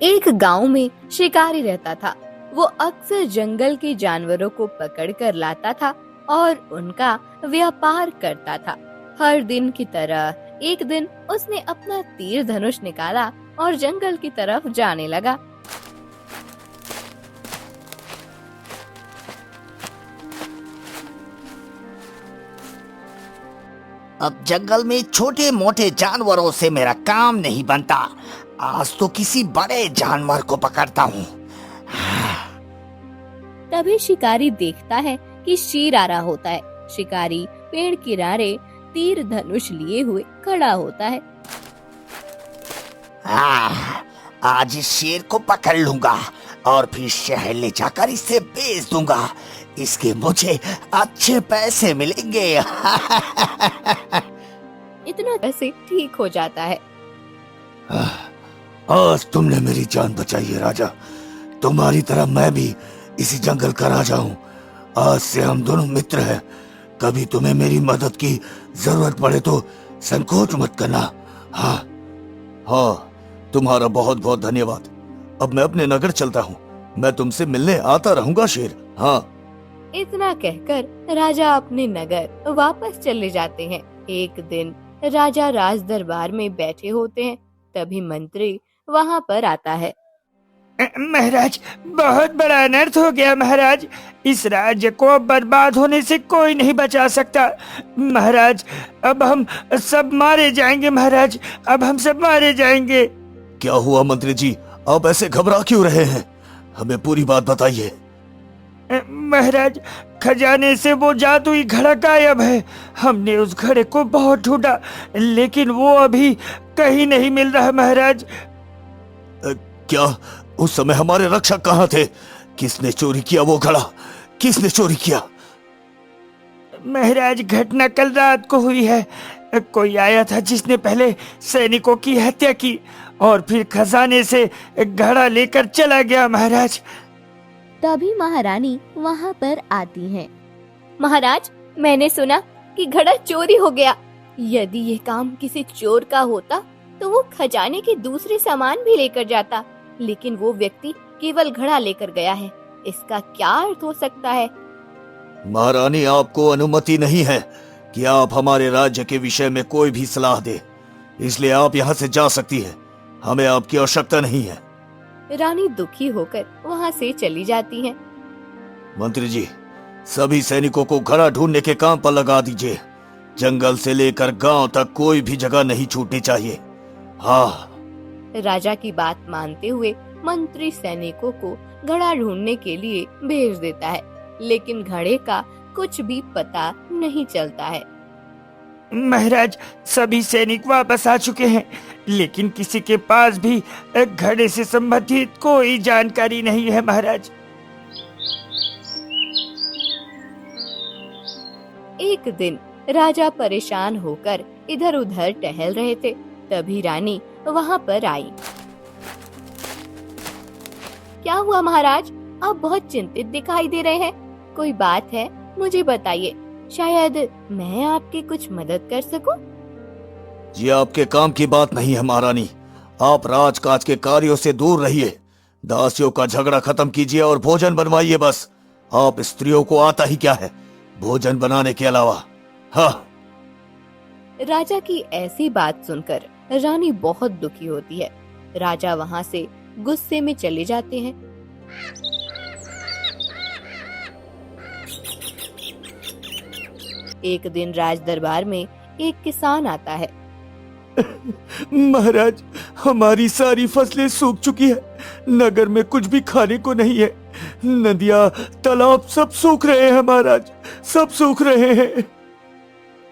एक गांव में शिकारी रहता था। वो अक्सर जंगल के जानवरों को पकड़कर लाता था और उनका व्यापार करता था। हर दिन की तरह एक दिन उसने अपना तीर धनुष निकाला और जंगल की तरफ जाने लगा। अब जंगल में छोटे मोटे जानवरों से मेरा काम नहीं बनता। आज तो किसी बड़े जानवर को पकड़ता हूँ। तभी शिकारी देखता है कि शेर आ रहा होता है। शिकारी पेड़ किनारे तीर धनुष लिए हुए खड़ा होता है। आज इस शेर को पकड़ लूंगा और फिर शहर ले जाकर इसे बेच दूंगा। इसके मुझे अच्छे पैसे मिलेंगे। इतना पैसे ठीक हो जाता है। आज तुमने मेरी जान बचाई है राजा। तुम्हारी तरह मैं भी इसी जंगल का राजा हूँ। आज से हम दोनों मित्र हैं। कभी तुम्हें मेरी मदद की जरूरत पड़े तो संकोच मत करना। हाँ, तुम्हारा बहुत बहुत धन्यवाद। अब मैं अपने नगर चलता हूँ। मैं तुमसे मिलने आता रहूंगा शेर। हाँ। इतना कहकर राजा अपने नगर वापस चले जाते हैं। एक दिन राजा राज दरबार में बैठे होते हैं। तभी मंत्री वहाँ पर आता है। महाराज, बहुत बड़ा अनर्थ हो गया महाराज। इस राज्य को बर्बाद होने से कोई नहीं बचा सकता महाराज। अब हम सब मारे जाएंगे महाराज। अब हम सब मारे जाएंगे। क्या हुआ मंत्री जी? आप ऐसे घबरा क्यों रहे हैं? हमें पूरी बात बताइए। महाराज, खजाने से वो जादुई घड़ा गायब है। हमने उस घड़े को बहुत ढूंढा लेकिन वो अभी कहीं नहीं मिल रहा महाराज। क्या उस समय हमारे रक्षक कहाँ थे? किसने चोरी किया वो घड़ा? किसने चोरी किया? महाराज, घटना कल रात को हुई है। कोई आया था जिसने पहले सैनिकों की हत्या की और फिर खजाने से घड़ा लेकर चला गया महाराज। तभी महारानी वहाँ पर आती है। महाराज, मैंने सुना कि घड़ा चोरी हो गया। यदि ये काम किसी चोर का होता तो वो खजाने के दूसरे सामान भी लेकर जाता, लेकिन वो व्यक्ति केवल घड़ा लेकर गया है। इसका क्या अर्थ हो सकता है? महारानी, आपको अनुमति नहीं है कि आप हमारे राज्य के विषय में कोई भी सलाह दे, इसलिए आप यहाँ से जा सकती है। हमें आपकी आवश्यकता नहीं है। रानी दुखी होकर वहाँ से चली जाती है। मंत्री जी, सभी सैनिकों को घड़ा ढूंढने के काम पर लगा दीजिए। जंगल से लेकर गांव तक कोई भी जगह नहीं छूटनी चाहिए। हाँ। राजा की बात मानते हुए मंत्री सैनिकों को घड़ा ढूंढने के लिए भेज देता है, लेकिन घड़े का कुछ भी पता नहीं चलता है। महाराज, सभी सैनिक वापस आ चुके हैं लेकिन किसी के पास भी घड़े से संबंधित कोई जानकारी नहीं है महाराज। एक दिन राजा परेशान होकर इधर उधर टहल रहे थे। तभी रानी वहाँ पर आई। क्या हुआ महाराज? आप बहुत चिंतित दिखाई दे रहे हैं। कोई बात है? मुझे बताइए, शायद मैं आपकी कुछ मदद कर सकूं। ये आपके काम की बात नहीं है महारानी। आप राजकाज के कार्यों से दूर रहिए। दासियों का झगड़ा खत्म कीजिए और भोजन बनवाइए बस। आप स्त्रियों को आता ही क्या है भोजन बनाने के अलावा? हाँ। राजा की ऐसी बात सुनकर रानी बहुत दुखी होती है। राजा वहाँ से गुस्से में चले जाते हैं। एक दिन राज दरबार में एक किसान आता है। महाराज, हमारी सारी फसलें सूख चुकी है। नगर में कुछ भी खाने को नहीं है। नदियाँ, तालाब सब सूख रहे हैं महाराज, सब सूख रहे हैं।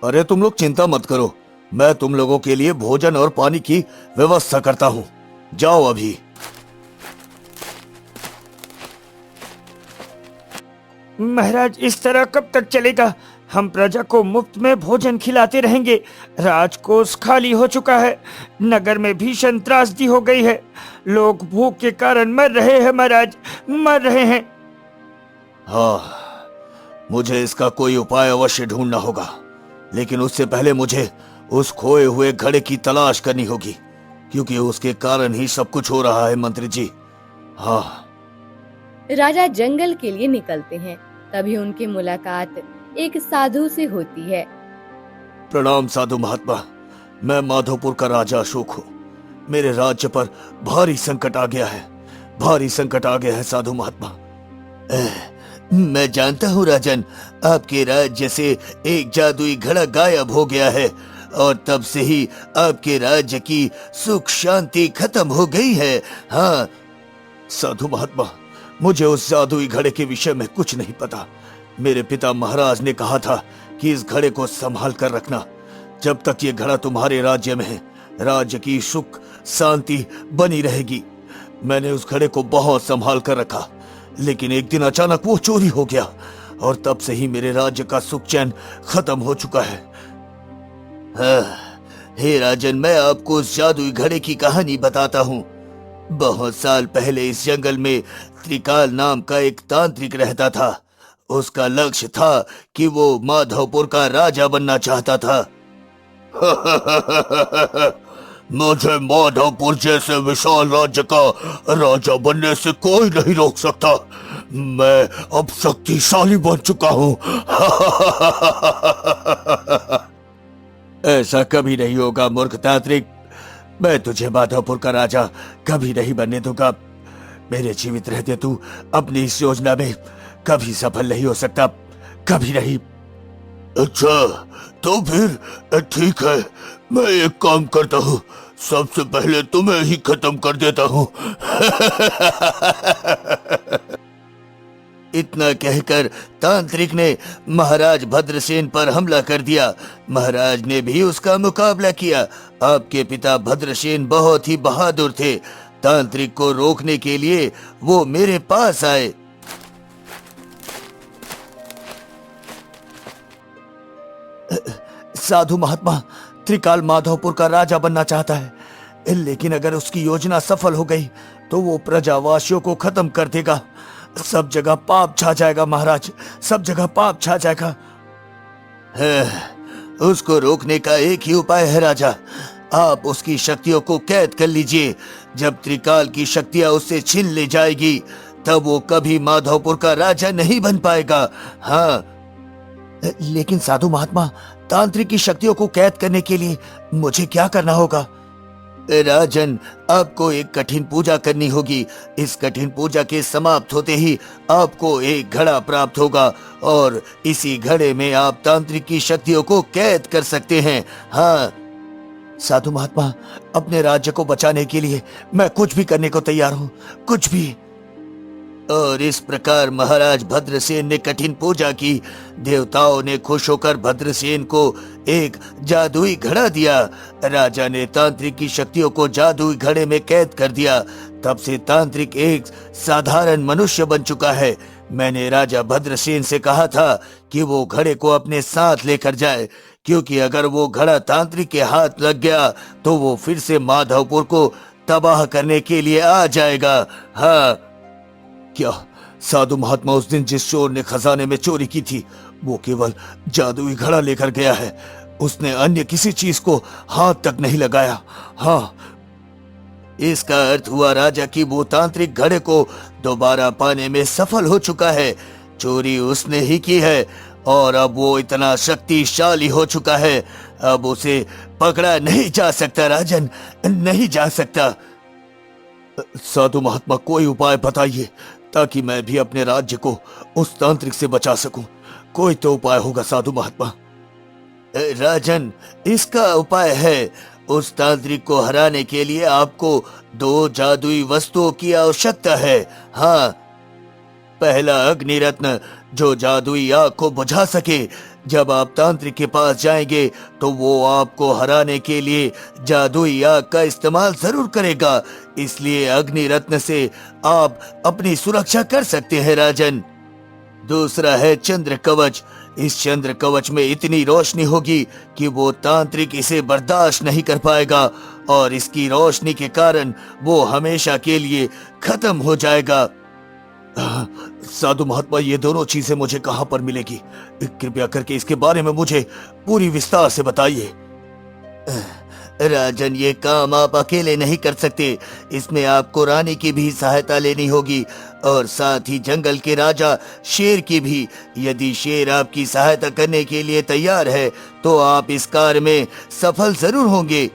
अरे तुम लोग चिंता मत करो, मैं तुम लोगों के लिए भोजन और पानी की व्यवस्था करता हूँ। जाओ अभी। महाराज, इस तरह कब तक चलेगा? हम प्रजा को मुफ्त में भोजन खिलाते रहेंगे। राजकोष खाली हो चुका है। नगर में भीषण त्रासदी हो गई है। लोग भूख के कारण मर रहे हैं महाराज, मर रहे हैं। हाँ, मुझे इसका कोई उपाय अवश्य ढूंढना होगा, लेकिन उससे पहले मुझे उस खोए हुए घड़े की तलाश करनी होगी, क्योंकि उसके कारण ही सब कुछ हो रहा है मंत्री जी। हाँ। राजा जंगल के लिए निकलते हैं। तभी उनकी मुलाकात एक साधु से होती है। प्रणाम साधु महात्मा, मैं माधोपुर का राजा अशोक हूँ। मेरे राज्य पर भारी संकट आ गया है, भारी संकट आ गया है साधु महात्मा। मैं जानता हूँ राजन, आपके राज्य से एक जादुई घड़ा गायब हो गया है और तब से ही आपके राज्य की सुख शांति खत्म हो गई है। हाँ साधु महात्मा, मुझे उस जादुई घड़े के विषय में कुछ नहीं पता। मेरे पिता महाराज ने कहा था कि इस घड़े को संभाल कर रखना, जब तक ये घड़ा तुम्हारे राज्य में है राज्य की सुख शांति बनी रहेगी। मैंने उस घड़े को बहुत संभाल कर रखा, लेकिन एक दिन अचानक वो चोरी हो गया और तब से ही मेरे राज्य का सुख चैन खत्म हो चुका है। हे राजन, मैं आपको उस जादुई घड़े की कहानी बताता हूँ। बहुत साल पहले इस जंगल में त्रिकाल नाम का एक तांत्रिक रहता था। उसका लक्ष्य था कि वो माधवपुर का राजा बनना चाहता था। मुझे माधवपुर जैसे विशाल राज्य का राजा बनने से कोई नहीं रोक सकता। मैं अब शक्तिशाली बन चुका हूँ। ऐसा कभी नहीं होगा मूर्ख तांत्रिक, मैं तुझे माधवपुर का राजा कभी नहीं बनने दूंगा। मेरे जीवित रहते तू अपनी इस योजना में कभी सफल नहीं हो सकता, कभी नहीं। अच्छा, तो फिर ठीक है, मैं एक काम करता हूँ, सबसे पहले तुम्हें ही खत्म कर देता हूँ। इतना कहकर तांत्रिक ने महाराज भद्रसेन पर हमला कर दिया। महाराज ने भी उसका मुकाबला किया। आपके पिता भद्रसेन बहुत ही बहादुर थे। तांत्रिक को रोकने के लिए वो मेरे पास आए। साधु महात्मा, त्रिकाल माधवपुर का राजा बनना चाहता है, लेकिन अगर उसकी योजना सफल हो गई तो वो प्रजावासियों को खत्म कर देगा। सब जगह पाप छा जाएगा महाराज, सब जगह पाप छा जाएगा। उसको रोकने का एक ही उपाय है राजा, आप उसकी शक्तियों को कैद कर लीजिए। जब त्रिकाल की शक्तियां उससे छीन ले जाएगी तब वो कभी माधवपुर का राजा नहीं बन पाएगा। हाँ, लेकिन साधु महात्मा, तांत्रिक की शक्तियों को कैद करने के लिए मुझे क्या करना होगा? राजन, आपको एक कठिन पूजा करनी होगी। इस कठिन पूजा के समाप्त होते ही आपको एक घड़ा प्राप्त होगा और इसी घड़े में आप तांत्रिक की शक्तियों को कैद कर सकते हैं। हाँ साधु महात्मा, अपने राज्य को बचाने के लिए मैं कुछ भी करने को तैयार हूँ, कुछ भी। और इस प्रकार महाराज भद्रसेन ने कठिन पूजा की। देवताओं ने खुश होकर भद्रसेन को एक जादुई घड़ा दिया। राजा ने तांत्रिक की शक्तियों को जादुई घड़े में कैद कर दिया। तब से तांत्रिक एक साधारण मनुष्य बन चुका है। मैंने राजा भद्रसेन से कहा था कि वो घड़े को अपने साथ लेकर जाए, क्योंकि अगर वो घड़ा तांत्रिक के हाथ लग गया तो वो फिर से माधवपुर को तबाह करने के लिए आ जाएगा। हाँ। क्या साधु महात्मा उस दिन जिस चोर ने खजाने में चोरी की थी वो केवल जादुई घड़ा लेकर गया है, उसने अन्य किसी चीज को हाथ तक नहीं लगाया? हाँ, इसका अर्थ हुआ राजा कि वो तांत्रिक घड़े को दोबारा पाने में सफल हो चुका है। चोरी उसने ही की है और अब वो इतना शक्तिशाली हो चुका है, अब उसे पकड़ा नहीं जा सकता राजन, नहीं जा सकता। साधु महात्मा, कोई उपाय बताइए ताकि मैं भी अपने राज्य को उस तांत्रिक से बचा सकूं। कोई तो उपाय होगा साधु महात्मा। राजन, इसका उपाय है। उस तांत्रिक को हराने के लिए आपको 2 जादुई वस्तुओं की आवश्यकता है। हाँ, पहला अग्नि रत्न, जो जादुई आग को बुझा सके। जब आप तांत्रिक के पास जाएंगे तो वो आपको हराने के लिए जादुई आग का इस्तेमाल जरूर करेगा, इसलिए अग्नि रत्न से आप अपनी सुरक्षा कर सकते हैं राजन। दूसरा है चंद्र कवच। इस चंद्र कवच में इतनी रोशनी होगी कि वो तांत्रिक इसे बर्दाश्त नहीं कर पाएगा और इसकी रोशनी के कारण वो हमेशा के लिए खत्म हो जाएगा। साधु महात्मा, ये दोनों चीजें मुझे कहां पर मिलेगी? कृपया करके इसके बारे में मुझे पूरी विस्तार से बताइए। राजन, ये काम आप अकेले नहीं कर सकते। इसमें आपको रानी की भी सहायता लेनी होगी और साथ ही जंगल के राजा शेर की भी। यदि शेर आपकी सहायता करने के लिए तैयार है तो आप इस कार्य में सफल जरूर होंगे।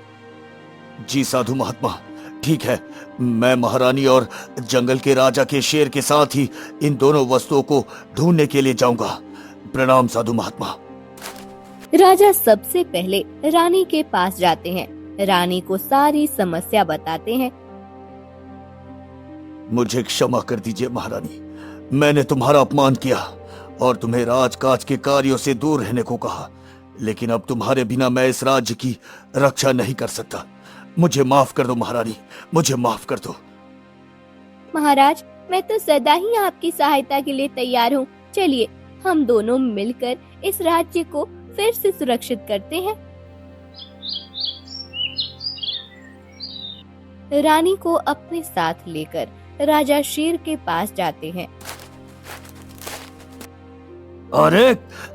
जी साधु महात्मा, ठीक है, मैं महारानी और जंगल के राजा के शेर के साथ ही इन दोनों वस्तुओं को ढूंढने के लिए जाऊंगा। प्रणाम साधु महात्मा। राजा सबसे पहले रानी के पास जाते हैं, रानी को सारी समस्या बताते हैं। मुझे क्षमा कर दीजिए महारानी, मैंने तुम्हारा अपमान किया और तुम्हें राजकाज के कार्यों से दूर रहने को कहा, लेकिन अब तुम्हारे बिना मैं इस राज्य की रक्षा नहीं कर सकता। मुझे माफ कर दो महारानी, मुझे माफ कर दो। महाराज, मैं तो सदा ही आपकी सहायता के लिए तैयार हूँ। चलिए हम दोनों मिलकर इस राज्य को फिर से सुरक्षित करते हैं। रानी को अपने साथ लेकर राजा शेर के पास जाते हैं। अरे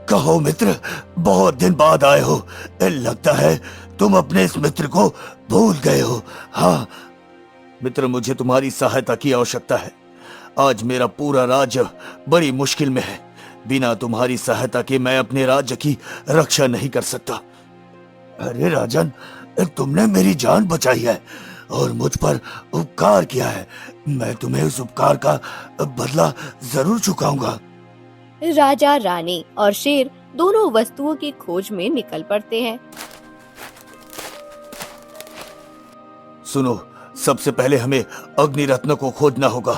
कहो मित्र, बहुत दिन बाद आए हो। लगता है तुम अपने इस मित्र को भूल गए हो। हाँ मित्र, मुझे तुम्हारी सहायता की आवश्यकता है। आज मेरा पूरा राज्य बड़ी मुश्किल में है। बिना तुम्हारी सहायता के मैं अपने राज्य की रक्षा नहीं कर सकता। अरे राजन, तुमने मेरी जान बचाई है और मुझ पर उपकार किया है। मैं तुम्हें उस उपकार का बदला जरूर चुकाऊंगा। राजा, रानी और शेर दोनों वस्तुओं की खोज में निकल पड़ते हैं। सुनो, सबसे पहले हमें अग्नि रत्न को खोजना होगा।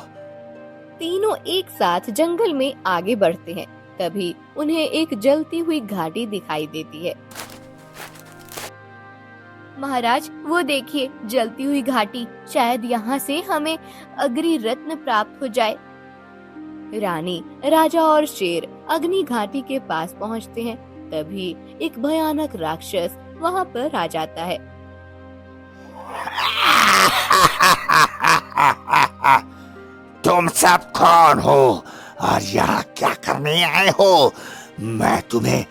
तीनों एक साथ जंगल में आगे बढ़ते हैं। तभी उन्हें एक जलती हुई घाटी दिखाई देती है। महाराज, वो देखिए, जलती हुई घाटी। शायद यहाँ से हमें अग्नि रत्न प्राप्त हो जाए। रानी, राजा और शेर अग्नि घाटी के पास पहुँचते हैं। तभी एक भयानक राक्षस वहाँ पर आ जाता है। तुम सब कौन हो और यहाँ क्या करने आए हो? मैं तुम्हें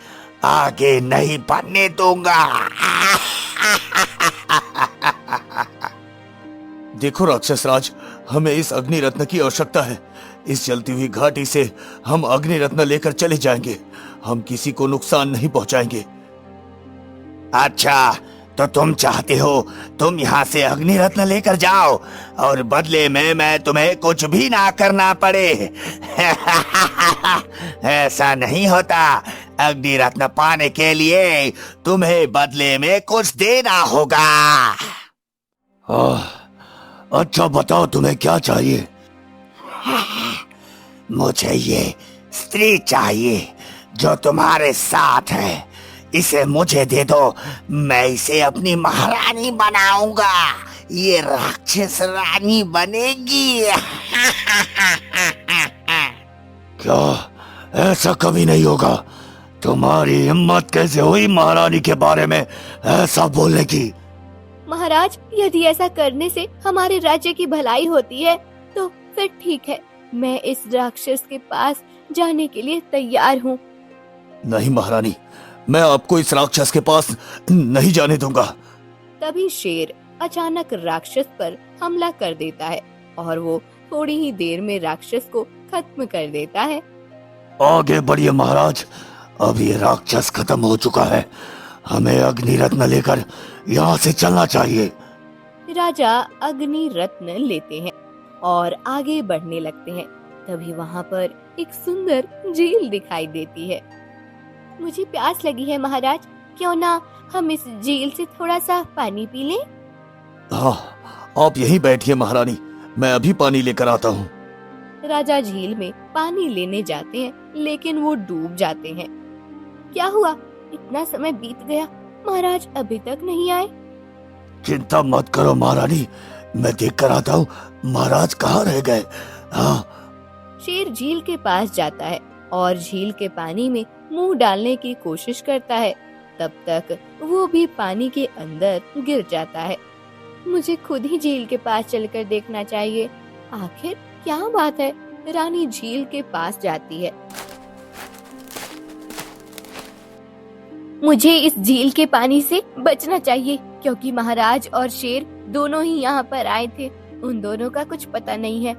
आगे नहीं बढ़ने दूंगा। देखो राक्षस राज, हमें इस अग्नि रत्न की आवश्यकता है। इस जलती हुई घाटी से हम अग्नि रत्न लेकर चले जाएंगे। हम किसी को नुकसान नहीं पहुंचाएंगे। अच्छा, तो तुम चाहते हो तुम यहाँ से अग्नि रत्न लेकर जाओ और बदले में मैं तुम्हें कुछ भी ना करना पड़े। ऐसा नहीं होता। अग्नि रत्न पाने के लिए तुम्हें बदले में कुछ देना होगा। अच्छा बताओ, तुम्हें क्या चाहिए? मुझे ये स्त्री चाहिए जो तुम्हारे साथ है। इसे मुझे दे दो, मैं इसे अपनी महारानी बनाऊंगा। ये राक्षस रानी बनेगी। क्या ऐसा कभी नहीं होगा? तुम्हारी हिम्मत कैसे हुई महारानी के बारे में ऐसा बोलने की? महाराज, यदि ऐसा करने से हमारे राज्य की भलाई होती है तो फिर ठीक है। मैं इस राक्षस के पास जाने के लिए तैयार हूँ। नहीं महारानी, मैं आपको इस राक्षस के पास नहीं जाने दूंगा। तभी शेर अचानक राक्षस पर हमला कर देता है और वो थोड़ी ही देर में राक्षस को खत्म कर देता है। आगे बढ़िए महाराज, अब ये राक्षस खत्म हो चुका है। हमें अग्नि रत्न लेकर यहाँ से चलना चाहिए। राजा अग्नि रत्न लेते हैं और आगे बढ़ने लगते हैं। तभी वहाँ पर एक सुंदर झील दिखाई देती है। मुझे प्यास लगी है महाराज, क्यों ना हम इस झील से थोड़ा सा पानी पी लें? हाँ, आप यहीं बैठिए महारानी, मैं अभी पानी लेकर आता हूँ। राजा झील में पानी लेने जाते हैं, लेकिन वो डूब जाते हैं। क्या हुआ? इतना समय बीत गया, महाराज अभी तक नहीं आए। चिंता मत करो महारानी, मैं देख कर आता हूँ महाराज कहाँ रह गए। हाँ। शेर झील के पास जाता है और झील के पानी में मुंह डालने की कोशिश करता है। तब तक वो भी पानी के अंदर गिर जाता है। मुझे खुद ही झील के पास चलकर देखना चाहिए, आखिर क्या बात है। रानी झील के पास जाती है। मुझे इस झील के पानी से बचना चाहिए, क्योंकि महाराज और शेर दोनों ही यहाँ पर आए थे। उन दोनों का कुछ पता नहीं है।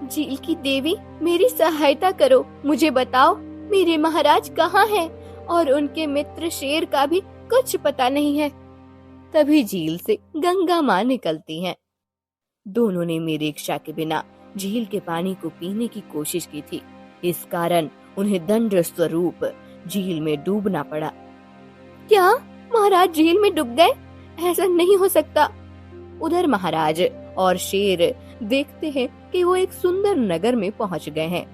झील की देवी, मेरी सहायता करो। मुझे बताओ मेरे महाराज कहाँ हैं, और उनके मित्र शेर का भी कुछ पता नहीं है। तभी झील से गंगा माँ निकलती हैं। दोनों ने मेरी इच्छा के बिना झील के पानी को पीने की कोशिश की थी। इस कारण उन्हें दंड स्वरूप झील में डूबना पड़ा। क्या महाराज झील में डूब गए? ऐसा नहीं हो सकता। उधर महाराज और शेर देखते हैं कि वो एक सुंदर नगर में पहुंच गए हैं।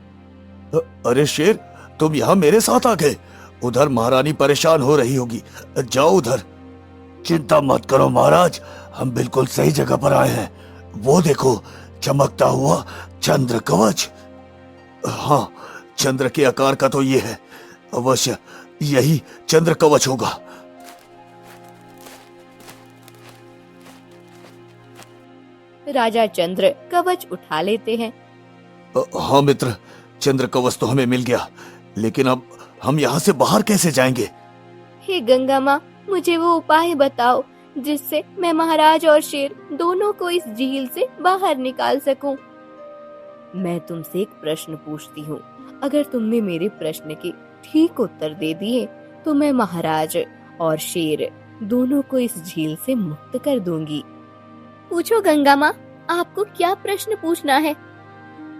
अरे शेर, तुम यहाँ मेरे साथ आ गए। उधर महारानी परेशान हो रही होगी, जाओ उधर। चिंता मत करो महाराज, हम बिल्कुल सही जगह पर आए हैं। वो देखो, चमकता हुआ चंद्र कवच। हाँ, चंद्र के आकार का तो ये है। अवश्य यही चंद्र कवच होगा। राजा चंद्र कवच उठा लेते हैं। हाँ मित्र, चंद्र कवच तो हमें मिल गया, लेकिन अब हम यहाँ से बाहर कैसे जाएंगे? हे गंगा माँ, मुझे वो उपाय बताओ जिससे मैं महाराज और शेर दोनों को इस झील से बाहर निकाल सकूं। मैं तुमसे एक प्रश्न पूछती हूँ, अगर तुमने मेरे प्रश्न के ठीक उत्तर दे दिए तो मैं महाराज और शेर दोनों को इस झील से मुक्त कर दूंगी। पूछो गंगा माँ, आपको क्या प्रश्न पूछना है?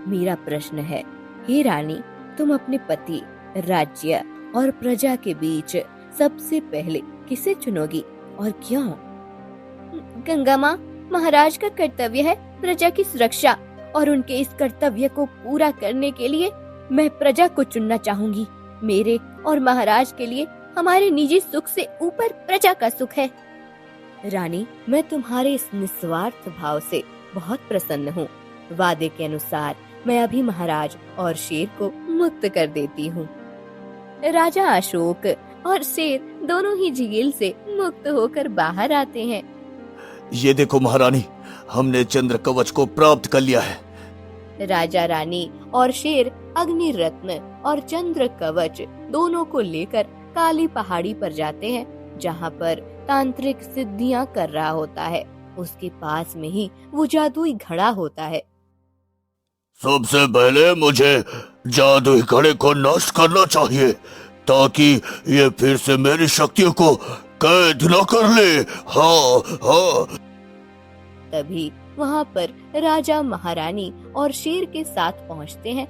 मेरा प्रश्न है, हे रानी, तुम अपने पति, राज्य और प्रजा के बीच सबसे पहले किसे चुनोगी और क्यों? गंगा माँ, महाराज का कर्तव्य है प्रजा की सुरक्षा, और उनके इस कर्तव्य को पूरा करने के लिए मैं प्रजा को चुनना चाहूंगी। मेरे और महाराज के लिए हमारे निजी सुख से ऊपर प्रजा का सुख है। रानी, मैं तुम्हारे इस निस्वार्थ भाव से बहुत प्रसन्न हूँ। वादे के अनुसार मैं अभी महाराज और शेर को मुक्त कर देती हूँ। राजा अशोक और शेर दोनों ही झील से मुक्त होकर बाहर आते हैं। ये देखो महारानी, हमने चंद्र कवच को प्राप्त कर लिया है। राजा, रानी और शेर अग्नि रत्न और चंद्र कवच दोनों को लेकर काली पहाड़ी पर जाते हैं, जहाँ पर तांत्रिक सिद्धियां कर रहा होता है। उसके पास में ही वो जादुई घड़ा होता है। सबसे पहले मुझे जादुई घड़े को नष्ट करना चाहिए, ताकि ये फिर से मेरी शक्तियों को कैद न कर ले। हाँ हाँ। तभी वहाँ पर राजा, महारानी और शेर के साथ पहुँचते हैं।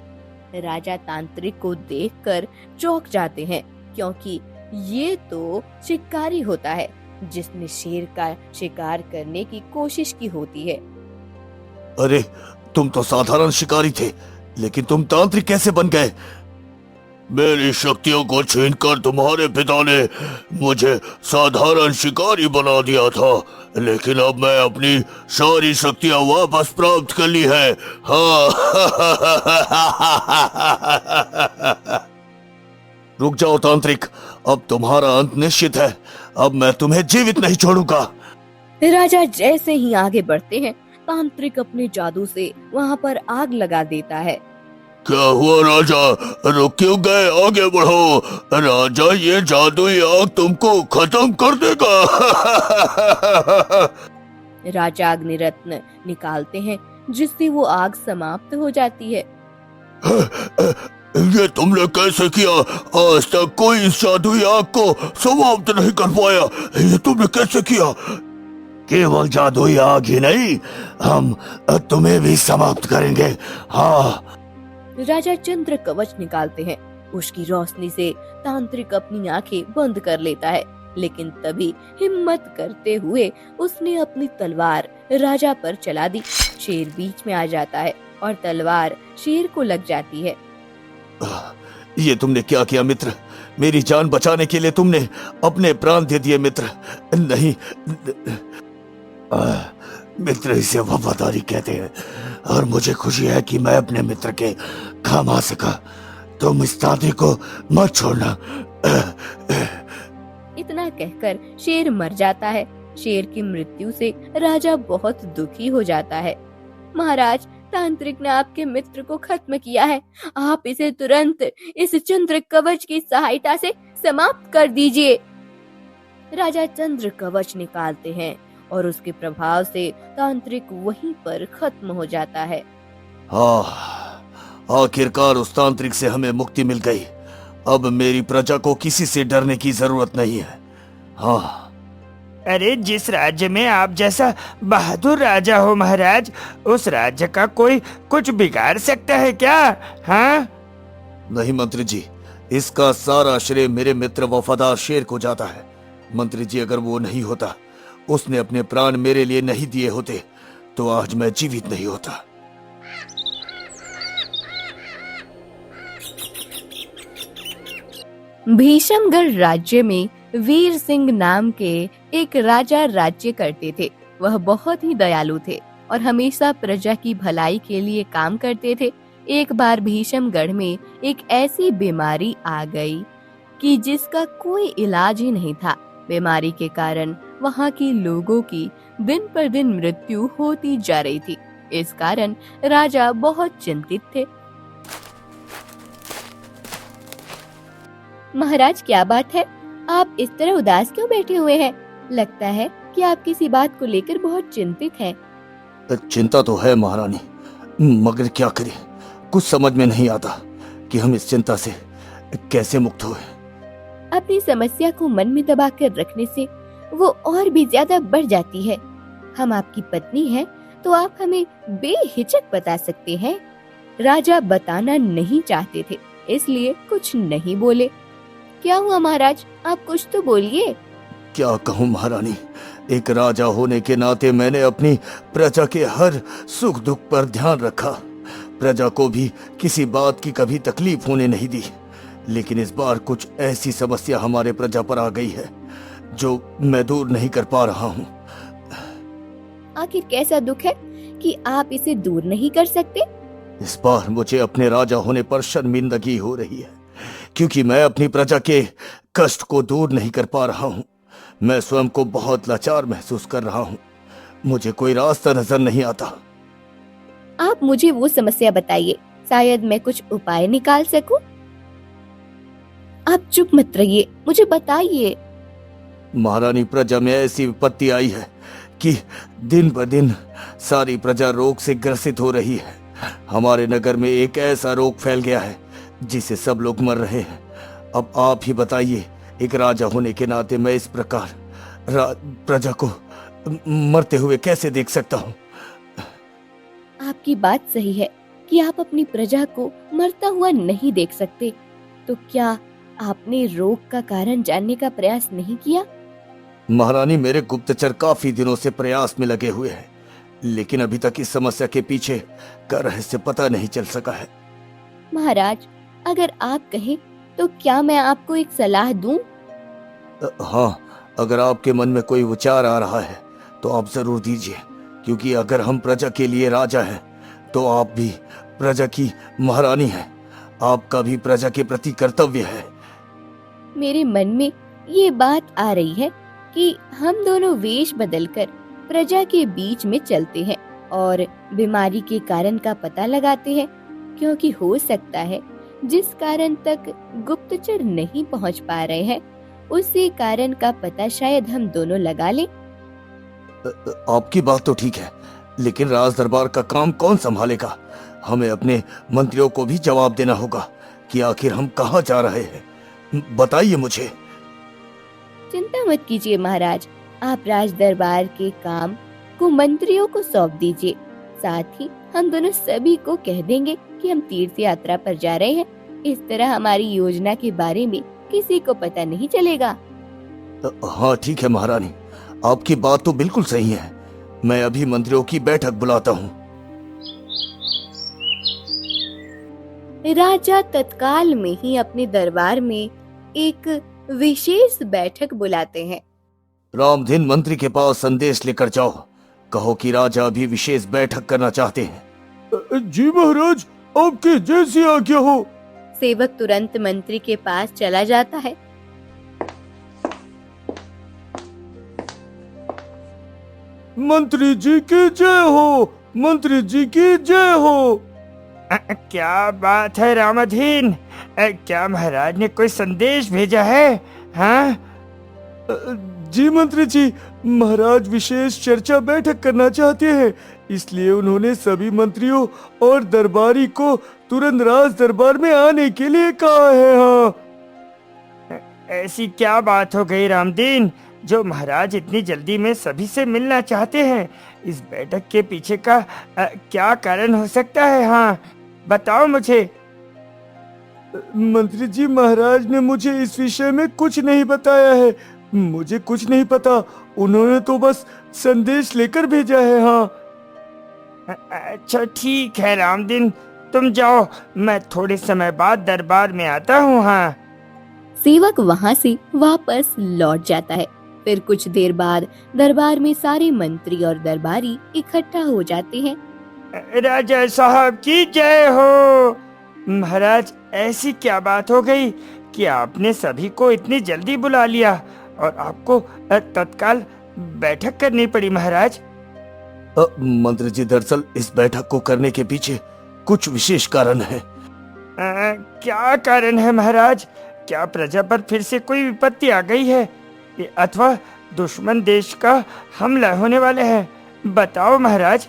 राजा तांत्रिक को देखकर चौंक जाते हैं, क्योंकि ये तो शिकारी होता है जिसने शेर का शिकार करने की कोशिश की होती है। अरे, तुम तो साधारण शिकारी थे, लेकिन तुम तांत्रिक कैसे बन गए? मेरी शक्तियों को छीनकर तुम्हारे पिता ने मुझे साधारण शिकारी बना दिया था, लेकिन अब मैं अपनी सारी शक्तियां वापस प्राप्त कर ली है। हाँ। रुक जाओ तांत्रिक, अब तुम्हारा अंत निश्चित है। अब मैं तुम्हें जीवित नहीं छोड़ूंगा। राजा जैसे ही आगे बढ़ते हैं, तांत्रिक अपने जादू से वहाँ पर आग लगा देता है। क्या हुआ राजा, रुक क्यों गए? आगे बढ़ो राजा, ये जादुई आग तुमको खत्म कर देगा। राजा अग्नि रत्न निकालते हैं, जिससे वो आग समाप्त हो जाती है। ये तुमने कैसे किया? आज तक कोई इस जादुई आग को समाप्त नहीं कर पाया। ये तुमने कैसे किया? केवल जादुई आग ही नहीं, हम तुम्हें भी समाप्त करेंगे। हाँ। राजा चंद्र कवच निकालते हैं। उसकी रोशनी से तांत्रिक अपनी आंखें बंद कर लेता है, लेकिन तभी हिम्मत करते हुए उसने अपनी तलवार राजा पर चला दी। शेर बीच में आ जाता है और तलवार शेर को लग जाती है। ये तुमने क्या किया मित्र? मेरी जान बचाने के लिए तुमने अपने प्राण दे दिए मित्र। नहीं, मित्र इसे वफादारी कहते हैं, और मुझे खुशी है कि मैं अपने मित्र के काम आ सका। तुम इस तांत्रिक को मत छोड़ना। इतना कहकर शेर मर जाता है। शेर की मृत्यु से राजा बहुत दुखी हो जाता है। महाराज, तांत्रिक ने आपके मित्र को खत्म किया है। आप इसे तुरंत इस चंद्र कवच की सहायता से समाप्त कर दीजिए। राजा चंद्र कवच निकालते हैं और उसके प्रभाव से तांत्रिक वहीं पर खत्म हो जाता है। आखिरकार उस तांत्रिक से हमें मुक्ति मिल गई। अब मेरी प्रजा को किसी से डरने की जरूरत नहीं है। हाँ, अरे जिस राज्य में आप जैसा बहादुर राजा हो महाराज, उस राज्य का कोई कुछ बिगाड़ सकता है क्या? हाँ? नहीं मंत्री जी, इसका सारा श्रेय मेरे मित्र वफादार शेर को जाता है। मंत्री जी, अगर वो नहीं होता, उसने अपने प्राण मेरे लिए नहीं दिए होते, तो आज मैं जीवित नहीं होता। भीषमगढ़ राज्य में वीर सिंह नाम के एक राजा राज्य करते थे। वह बहुत ही दयालु थे और हमेशा प्रजा की भलाई के लिए काम करते थे। एक बार भीषमगढ़ में एक ऐसी बीमारी आ गई कि जिसका कोई इलाज ही नहीं था। बीमारी के कारण वहाँ के लोगों की दिन पर दिन मृत्यु होती जा रही थी। इस कारण राजा बहुत चिंतित थे। महाराज, क्या बात है? आप इस तरह उदास क्यों बैठे हुए हैं? लगता है कि आप किसी बात को लेकर बहुत चिंतित हैं। चिंता तो है महारानी, मगर क्या करें, कुछ समझ में नहीं आता कि हम इस चिंता से कैसे मुक्त हुए। अपनी समस्या को मन में दबा कर रखने से वो और भी ज्यादा बढ़ जाती है। हम आपकी पत्नी हैं, तो आप हमें बेहिचक बता सकते हैं। राजा बताना नहीं चाहते थे, इसलिए कुछ नहीं बोले। क्या हुआ महाराज, आप कुछ तो बोलिए। क्या कहूँ महारानी, एक राजा होने के नाते मैंने अपनी प्रजा के हर सुख दुख पर ध्यान रखा। प्रजा को भी किसी बात की कभी तकलीफ होने नहीं दी। लेकिन इस बार कुछ ऐसी समस्या हमारे प्रजा पर आ गई है जो मैं दूर नहीं कर पा रहा हूँ। आखिर कैसा दुख है कि आप इसे दूर नहीं कर सकते? इस बार मुझे अपने राजा होने पर शर्मिंदगी हो रही है, क्योंकि मैं अपनी प्रजा के कष्ट को दूर नहीं कर पा रहा हूँ। मैं स्वयं को बहुत लाचार महसूस कर रहा हूँ। मुझे कोई रास्ता नजर नहीं आता। आप मुझे वो समस्या बताइए, शायद मैं कुछ उपाय निकाल सकूं। आप चुप मत रहिए, मुझे बताइए। महारानी, प्रजा में ऐसी विपत्ति आई है कि दिन ब दिन सारी प्रजा रोग से ग्रसित हो रही है। हमारे नगर में एक ऐसा रोग फैल गया है जिससे सब लोग मर रहे हैं। अब आप ही बताइए, एक राजा होने के नाते मैं इस प्रकार प्रजा को मरते हुए कैसे देख सकता हूँ? आपकी बात सही है कि आप अपनी प्रजा को मरता हुआ नहीं देख सकते, तो क्या आपने रोग का कारण जानने का प्रयास नहीं किया? महारानी, मेरे गुप्तचर काफी दिनों से प्रयास में लगे हुए हैं, लेकिन अभी तक इस समस्या के पीछे का रहस्य पता नहीं चल सका है। महाराज, अगर आप कहें तो क्या मैं आपको एक सलाह दूं? हाँ, अगर आपके मन में कोई विचार आ रहा है तो आप जरूर दीजिए, क्योंकि अगर हम प्रजा के लिए राजा हैं तो आप भी प्रजा की महारानी हैं। आपका भी प्रजा के प्रति कर्तव्य है। मेरे मन में ये बात आ रही है कि हम दोनों वेश बदलकर प्रजा के बीच में चलते हैं और बीमारी के कारण का पता लगाते हैं, क्योंकि हो सकता है जिस कारण तक गुप्तचर नहीं पहुंच पा रहे हैं, उसी कारण का पता शायद हम दोनों लगा लें। आपकी बात तो ठीक है, लेकिन राज दरबार का काम कौन संभालेगा? हमें अपने मंत्रियों को भी जवाब देना होगा कि आखिर हम कहाँ जा रहे हैं। बताइए मुझे। चिंता मत कीजिए महाराज, आप राज दरबार के काम को मंत्रियों को सौंप दीजिए। साथ ही हम दोनों सभी को कह देंगे कि हम तीर्थ यात्रा पर जा रहे हैं। इस तरह हमारी योजना के बारे में किसी को पता नहीं चलेगा। हाँ ठीक है महारानी, आपकी बात तो बिल्कुल सही है। मैं अभी मंत्रियों की बैठक बुलाता हूँ। राजा तत्काल में ही अपने दरबार में एक विशेष बैठक बुलाते हैं। रामधीन मंत्री के पास संदेश लेकर जाओ, कहो कि राजा अभी विशेष बैठक करना चाहते हैं। जी महाराज, आपके जैसी आज्ञा हो। सेवक तुरंत मंत्री के पास चला जाता है। मंत्री जी की जय हो, मंत्री जी की जय हो। क्या बात है रामाधीन, क्या महाराज ने कोई संदेश भेजा है? हाँ, जी मंत्री जी, महाराज विशेष चर्चा बैठक करना चाहते हैं, इसलिए उन्होंने सभी मंत्रियों और दरबारी को तुरंत राज दरबार में आने के लिए कहा है। हाँ, ऐसी क्या बात हो गई रामदीन जो महाराज इतनी जल्दी में सभी से मिलना चाहते हैं? इस बैठक के पीछे का क्या कारण हो सकता है? हाँ, बताओ मुझे। मंत्री जी, महाराज ने मुझे इस विषय में कुछ नहीं बताया है, मुझे कुछ नहीं पता, उन्होंने तो बस संदेश लेकर भेजा है। हाँ, अच्छा ठीक है रामदीन, तुम जाओ, मैं थोड़े समय बाद दरबार में आता हूँ। हाँ। सेवक वहाँ से वापस लौट जाता है। फिर कुछ देर बाद दरबार में सारे मंत्री और दरबारी इकट्ठा हो जाते हैं। राजा साहब की जय हो। महाराज, ऐसी क्या बात हो गई कि आपने सभी को इतनी जल्दी बुला लिया और आपको तत्काल बैठक करनी पड़ी? महाराज, मंत्री जी, दरअसल इस बैठक को करने के पीछे कुछ विशेष कारण है। क्या कारण है महाराज? क्या प्रजा पर फिर से कोई विपत्ति आ गई है अथवा दुश्मन देश का हमला होने वाला है? बताओ महाराज।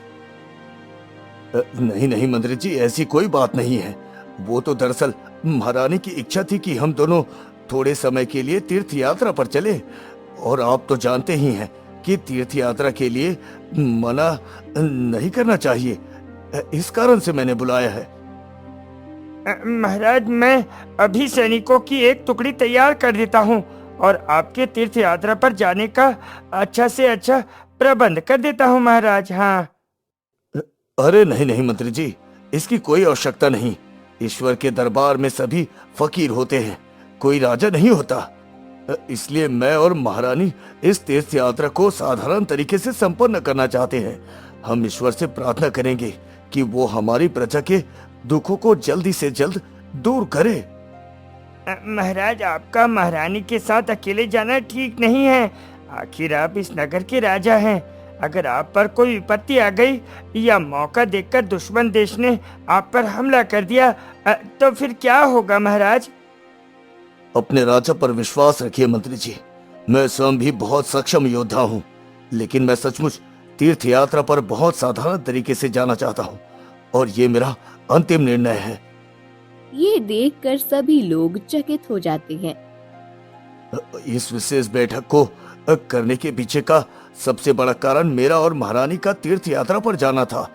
नहीं नहीं मंत्री जी, ऐसी कोई बात नहीं है। वो तो दरअसल महारानी की इच्छा थी कि हम दोनों थोड़े समय के लिए तीर्थ यात्रा पर चले, और आप तो जानते ही हैं कि तीर्थ यात्रा के लिए मना नहीं करना चाहिए। इस कारण से मैंने बुलाया है। महाराज, मैं अभी सैनिकों की एक टुकड़ी तैयार कर देता हूँ और आपके तीर्थ यात्रा पर जाने का अच्छा से अच्छा प्रबंध कर देता हूँ महाराज। हाँ। अरे नहीं नहीं मंत्री जी, इसकी कोई आवश्यकता नहीं। ईश्वर के दरबार में सभी फकीर होते हैं, कोई राजा नहीं होता। इसलिए मैं और महारानी इस तीर्थ यात्रा को साधारण तरीके से संपन्न करना चाहते हैं। हम ईश्वर से प्रार्थना करेंगे कि वो हमारी प्रजा के दुखों को जल्दी से जल्द दूर करे। महाराज, आपका महारानी के साथ अकेले जाना ठीक नहीं है। आखिर आप इस नगर के राजा हैं। अगर आप पर कोई विपत्ति आ गई या मौका देखकर दुश्मन देश ने आप पर हमला कर दिया तो फिर क्या होगा महाराज? अपने राजा पर विश्वास रखिए मंत्री जी, मैं स्वयं भी बहुत सक्षम योद्धा हूँ, लेकिन मैं सचमुच तीर्थ यात्रा पर बहुत साधारण तरीके से जाना चाहता हूँ और ये मेरा अंतिम निर्णय है। ये देखकर सभी लोग चकित हो जाते हैं। इस विशेष बैठक को करने के पीछे का सबसे बड़ा कारण मेरा और महारानी का तीर्थ यात्रा पर जाना था।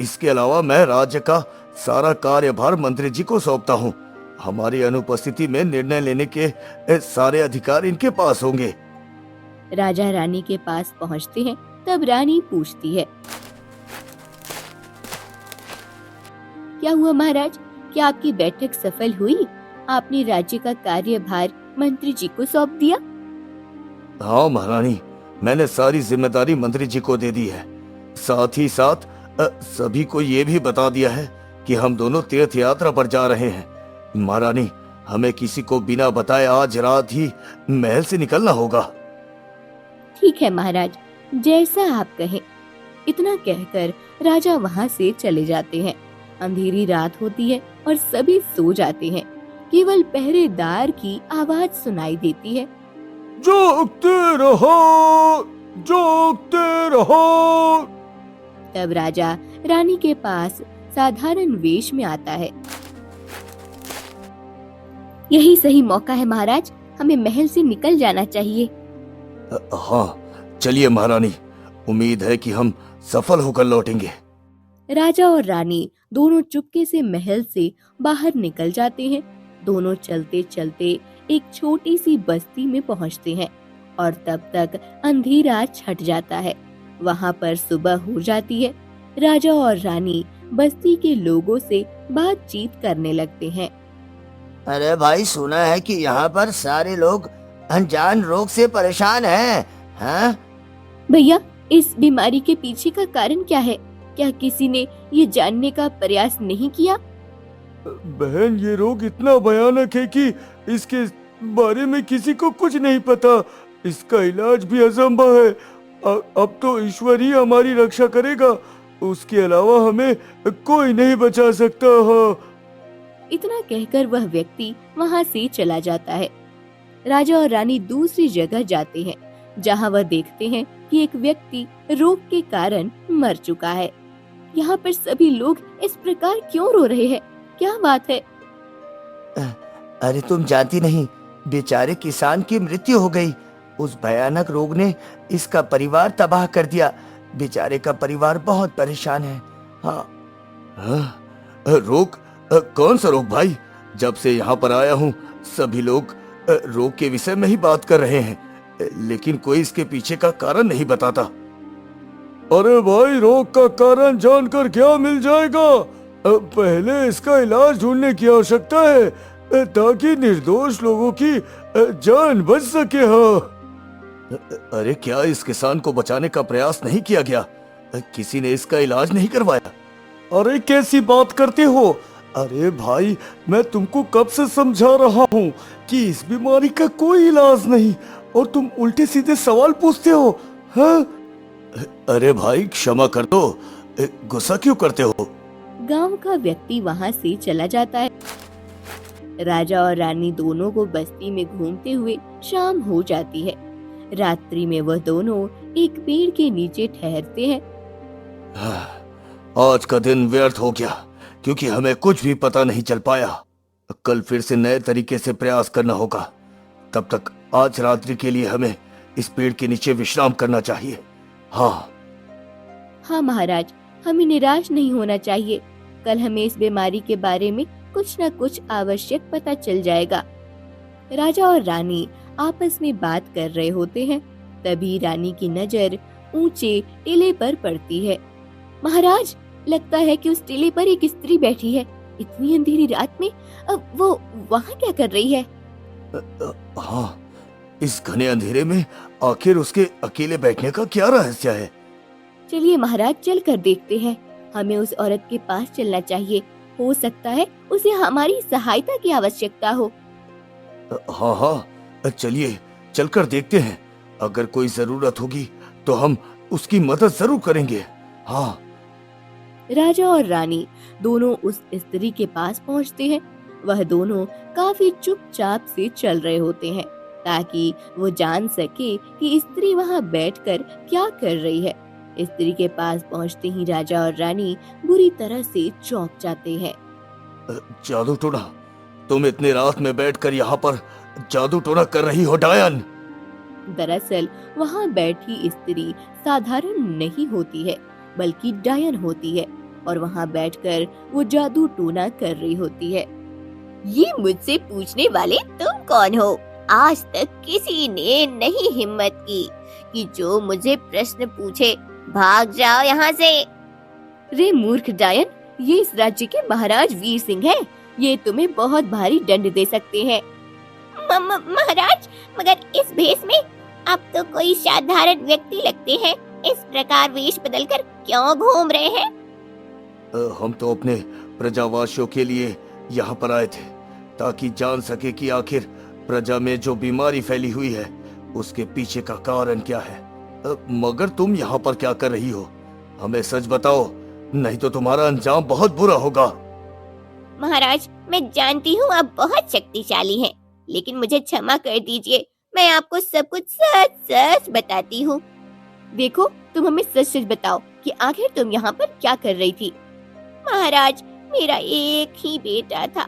इसके अलावा मैं राज्य का सारा कार्यभार मंत्री जी को सौंपता हूँ। हमारी अनुपस्थिति में निर्णय लेने के सारे अधिकार इनके पास होंगे। राजा रानी के पास पहुंचते हैं, तब रानी पूछती है, क्या हुआ महाराज, क्या आपकी बैठक सफल हुई? आपने राज्य का कार्यभार मंत्री जी को सौंप दिया? हाँ महारानी, मैंने सारी जिम्मेदारी मंत्री जी को दे दी है। साथ ही साथ सभी को ये भी बता दिया है कि हम दोनों तीर्थ यात्रा पर जा रहे हैं। महारानी, हमें किसी को बिना बताए आज रात ही महल से निकलना होगा। ठीक है महाराज, जैसा आप कहें। इतना कहकर राजा वहाँ से चले जाते हैं। अंधेरी रात होती है और सभी सो जाते हैं। केवल पहरेदार की आवाज सुनाई देती है, जागते रहो, जागते रहो। तब राजा रानी के पास साधारण वेश में आता है। यही सही मौका है महाराज, हमें महल से निकल जाना चाहिए। हाँ चलिए महारानी, उम्मीद है कि हम सफल होकर लौटेंगे। राजा और रानी दोनों चुपके से महल से बाहर निकल जाते हैं। दोनों चलते चलते एक छोटी सी बस्ती में पहुंचते हैं और तब तक अंधेरा छट जाता है। वहां पर सुबह हो जाती है। राजा और रानी बस्ती के लोगों से बातचीत करने लगते हैं। अरे भाई, सुना है कि यहाँ पर सारे लोग अनजान रोग से परेशान हैं। हाँ? भैया, इस बीमारी के पीछे का कारण क्या है? क्या किसी ने ये जानने का प्रयास नहीं किया? बहन, ये रोग इतना भयानक है कि इसके बारे में किसी को कुछ नहीं पता। इसका इलाज भी असंभव है। अब तो ईश्वर ही हमारी रक्षा करेगा। उसके अलावा हमें कोई नहीं बचा सकता हो। इतना कहकर वह व्यक्ति वहां से चला जाता है। राजा और रानी दूसरी जगह जाते हैं, जहां वह देखते हैं कि एक व्यक्ति रोग के कारण मर चुका है। यहाँ पर सभी लोग इस प्रकार क्यों रो रहे हैं? क्या बात है? अरे तुम जानती नहीं, बेचारे किसान की मृत्यु हो गई। उस भयानक रोग ने इसका परिवार तबाह कर दिया। बेचारे का परिवार बहुत परेशान है। हाँ। रोग? कौन सा रोग भाई? जब से यहाँ पर आया हूँ सभी लोग रोग के विषय में ही बात कर रहे हैं, लेकिन कोई इसके पीछे का कारण नहीं बताता। अरे भाई, रोग का कारण जानकर क्या मिल जाएगा? पहले इसका इलाज ढूंढने की आवश्यकता है, ताकि निर्दोष लोगों की जान बच सके। हाँ। अरे क्या इस किसान को बचाने का प्रयास नहीं किया गया? किसी ने इसका इलाज नहीं करवाया? अरे कैसी बात करते हो? अरे भाई, मैं तुमको कब से समझा रहा हूँ कि इस बीमारी का कोई इलाज नहीं, और तुम उल्टे सीधे सवाल पूछते हो। हाँ? अरे भाई क्षमा कर दो, गुस्सा क्यों करते हो? गांव का व्यक्ति वहां से चला जाता है। राजा और रानी दोनों को बस्ती में घूमते हुए शाम हो जाती है। रात्रि में वह दोनों एक पेड़ के नीचे ठहरते हैं। आज का दिन व्यर्थ हो गया, क्योंकि हमें कुछ भी पता नहीं चल पाया। कल फिर से नए तरीके से प्रयास करना होगा। तब तक आज रात्रि के लिए हमें इस पेड़ के नीचे विश्राम करना चाहिए। हाँ महाराज, हमें निराश नहीं होना चाहिए। कल हमें इस बीमारी के बारे में कुछ न कुछ आवश्यक पता चल जाएगा। राजा और रानी आपस में बात कर रहे होते हैं। तभी रानी की नजर ऊंचे टीले पर पड़ती है। महाराज, लगता है कि उस टीले पर एक स्त्री बैठी है। इतनी अंधेरी रात में अब वो वहाँ क्या कर रही है? हाँ, इस घने अंधेरे में आखिर उसके अकेले बैठने का क्या रहस्य है? चलिए महाराज, चल कर देखते हैं। हमें उस औरत के पास चलना चाहिए। हो सकता है उसे हमारी सहायता की आवश्यकता हो। हाँ, चलिए चलकर देखते हैं। अगर कोई जरूरत होगी तो हम उसकी मदद जरूर करेंगे। हाँ। राजा और रानी दोनों उस स्त्री के पास पहुंचते हैं। वह दोनों काफी चुपचाप से चल रहे होते हैं, ताकि वो जान सके कि स्त्री वहां बैठकर क्या कर रही है। स्त्री के पास पहुंचते ही राजा और रानी बुरी तरह से चौंक जाते हैं। जादू टोना, तुम इतने रात में बैठकर यहाँ पर जादू टोना कर रही हो डायन? दरअसल वहाँ बैठी स्त्री साधारण नहीं होती है, बल्कि डायन होती है, और वहाँ बैठकर वो जादू टोना कर रही होती है। ये मुझसे पूछने वाले तुम कौन हो? आज तक किसी ने नहीं हिम्मत की कि जो मुझे प्रश्न पूछे। भाग जाओ यहाँ से। रे मूर्ख डायन, ये इस राज्य के महाराज वीर सिंह हैं। ये तुम्हें बहुत भारी दंड दे सकते हैं। महाराज, मगर इस भेष में आप तो कोई साधारण व्यक्ति लगते हैं। इस प्रकार वेश बदलकर क्यों घूम रहे हैं? हम तो अपने प्रजावासियों के लिए यहाँ पर आए थे, ताकि जान सके कि आखिर प्रजा में जो बीमारी फैली हुई है उसके पीछे का कारण क्या है। मगर तुम यहाँ पर क्या कर रही हो? हमें सच बताओ, नहीं तो तुम्हारा अंजाम बहुत बुरा होगा। महाराज, मैं जानती हूँ आप बहुत शक्तिशाली हैं, लेकिन मुझे क्षमा कर दीजिए। मैं आपको सब कुछ सच सच बताती हूँ। देखो, तुम हमें सच सच बताओ कि आखिर तुम यहाँ पर क्या कर रही थी? महाराज, मेरा एक ही बेटा था।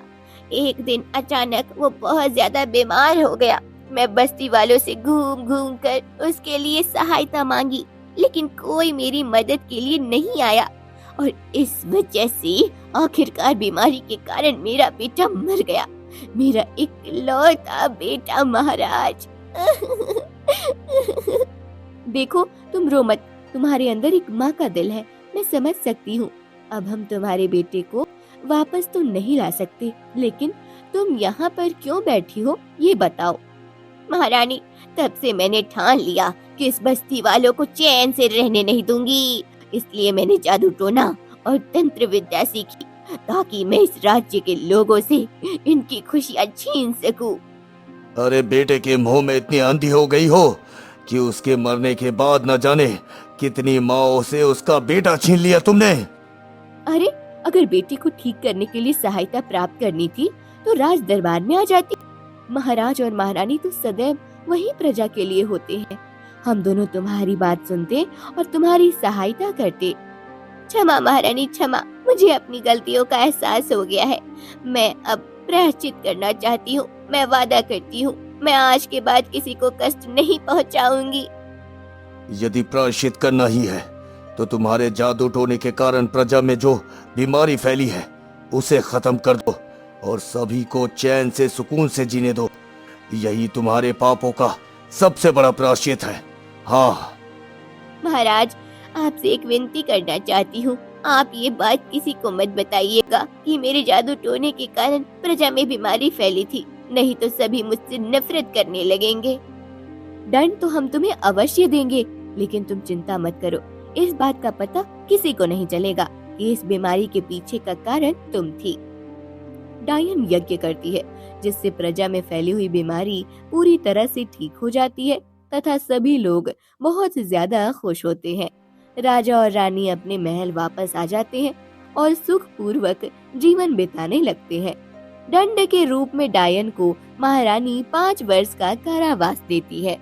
एक दिन अचानक वो बहुत ज्यादा बीमार हो गया। मैं बस्ती वालों से घूम घूम कर उसके लिए सहायता मांगी, लेकिन कोई मेरी मदद के लिए नहीं आया, और इस वजह से आखिरकार बीमारी के कारण मेरा बेटा मर गया। मेरा इकलौता बेटा महाराज। देखो, तुम रो मत। तुम्हारे अंदर एक माँ का दिल है, मैं समझ सकती हूँ। अब हम तुम्हारे बेटे को वापस तो नहीं ला सकते, लेकिन तुम यहाँ पर क्यों बैठी हो ये बताओ। महारानी, तब से मैंने ठान लिया कि इस बस्ती वालों को चैन से रहने नहीं दूंगी। इसलिए मैंने जादू टोना और तंत्र विद्या सीखी, ताकि मैं इस राज्य के लोगों से इनकी खुशियाँ छीन सकूं। अरे बेटे के मुंह में इतनी आंधी हो गई हो कि उसके मरने के बाद न जाने कितनी माओ से उसका बेटा छीन लिया तुमने। अरे अगर बेटी को ठीक करने के लिए सहायता प्राप्त करनी थी तो राज दरबार में आ जाती। महाराज और महारानी तो सदैव वही प्रजा के लिए होते हैं। हम दोनों तुम्हारी बात सुनते और तुम्हारी सहायता करते। क्षमा महारानी क्षमा, मुझे अपनी गलतियों का एहसास हो गया है। मैं अब प्रायश्चित करना चाहती हूँ। मैं वादा करती हूँ मैं आज के बाद किसी को कष्ट नहीं पहुँचाऊंगी। यदि प्रायश्चित करना ही है तो तुम्हारे जादू टोने के कारण प्रजा में जो बीमारी फैली है उसे खत्म कर दो और सभी को चैन से सुकून से जीने दो। यही तुम्हारे पापों का सबसे बड़ा प्रायश्चित है। हाँ महाराज, आपसे एक विनती करना चाहती हूँ। आप ये बात किसी को मत बताइएगा कि मेरे जादू टोने के कारण प्रजा में बीमारी फैली थी, नहीं तो सभी मुझसे नफरत करने लगेंगे। दंड तो हम तुम्हें अवश्य देंगे, लेकिन तुम चिंता मत करो। इस बात का पता किसी को नहीं चलेगा कि इस बीमारी के पीछे का कारण तुम थी। डायन यज्ञ करती है जिससे प्रजा में फैली हुई बीमारी पूरी तरह से ठीक हो जाती है तथा सभी लोग बहुत ज्यादा खुश होते हैं। राजा और रानी अपने महल वापस आ जाते हैं और सुख पूर्वक जीवन बिताने लगते हैं। दंड के रूप में डायन को महारानी 5 वर्ष का कारावास देती है।